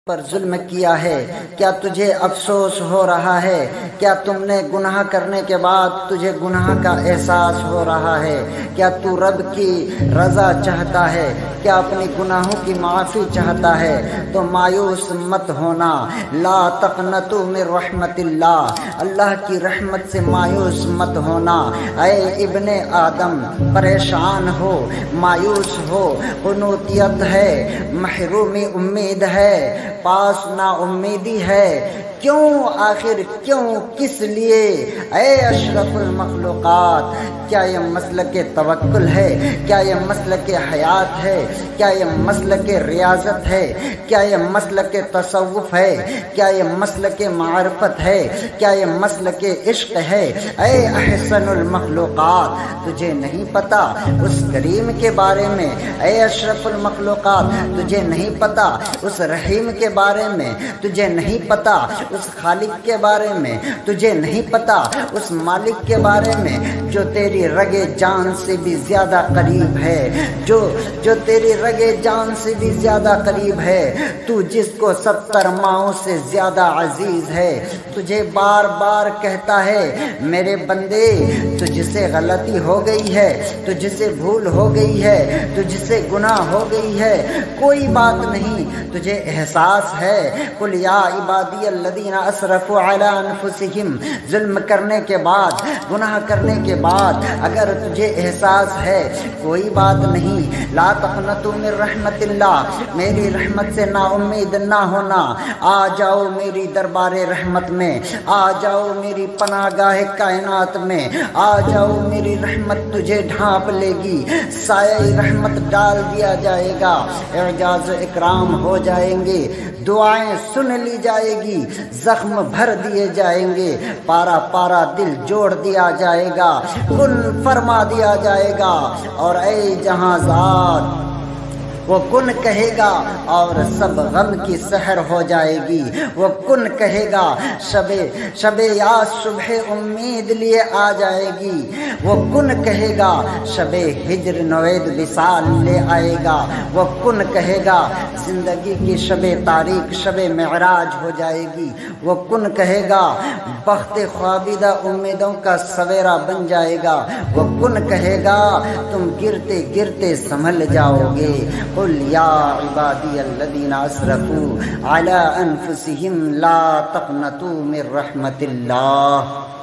پر ظلم کیا ہے، کیا تجھے افسوس ہو رہا ہے؟ کیا تم نے گناہ کرنے کے بعد تجھے گناہ کا احساس ہو رہا ہے؟ کیا تو رب کی رضا چاہتا ہے؟ کیا اپنی گناہوں کی معافی چاہتا ہے؟ تو مایوس مت ہونا، لا تقنطوا من رحمت اللہ، اللہ کی رحمت سے مایوس مت ہونا۔ اے ابن آدم، پریشان ہو، مایوس ہو، قنوطیت ہے، محرومی امید ہے، پاس نا امیدی ہے، کیوں آخر کیوں کس لیے؟ اے اشرف المخلوقات، کیا یہ مسلک توکل ہے؟ کیا یہ مسلک حیات ہے؟ کیا یہ مسلک ریاضت ہے؟ کیا یہ مسلک تصوف ہے؟ کیا یہ مسلک معرفت ہے؟ کیا یہ مسلک عشق ہے؟ اے احسن المخلوقات، تجھے نہیں پتا اس کریم کے بارے میں؟ اے اشرف المخلوقات، تجھے نہیں پتا اس رحیم کے بارے میں؟ تجھے نہیں پتا اس خالق کے بارے میں؟ تجھے نہیں پتا اس مالک کے بارے میں جو تیری رگ جان سے بھی زیادہ قریب ہے، جو تیری رگ جان سے بھی زیادہ قریب ہے، تو جس کو 70 ماؤں سے زیادہ عزیز ہے، تجھے بار بار کہتا ہے میرے بندے تجھ سے غلطی ہو گئی ہے، تجھ سے بھول ہو گئی ہے، تجھ سے گناہ ہو گئی ہے، کوئی بات نہیں، تجھے احساس ہے۔ قل یا عبادی الذین اسرفوا علی انفسہم، ظلم کرنے کے بعد، گناہ کرنے کے بعد اگر تجھے احساس ہے، کوئی بات نہیں، لا تقنطوا من رحمت اللہ، میری رحمت سے نا امید نہ ہونا، آ جاؤ میری دربار رحمت میں، آ جاؤ میری پناہ گاہ کائنات میں، آ جاؤ میری رحمت تجھے ڈھانپ لے گی، سایہ رحمت ڈال دیا جائے گا، اعجاز و اکرام ہو جائیں گے، دعائیں سن لی جائے گی، زخم بھر دیے جائیں گے، پارا پارا دل جوڑ دیا جائے گا، کن فرما دیا جائے گا، اور اے جہاں ذات وہ کن کہے گا اور سب غم کی سحر ہو جائے گی، وہ کن کہے گا شب یاس صبح امید لیے آ جائے گی، وہ کن کہے گا شب ہجر نوید وصال لے آئے گا، وہ کن کہے گا زندگی کی شب تاریک شب معراج ہو جائے گی، وہ کن کہے گا بخت خوابیدہ امیدوں کا سویرا بن جائے گا، وہ کن کہے گا تم گرتے گرتے سنبھل جاؤ گے۔ قل یا عبادی الذین اسرفوا علی انفسہم لا تقنطوا من رحمت اللہ۔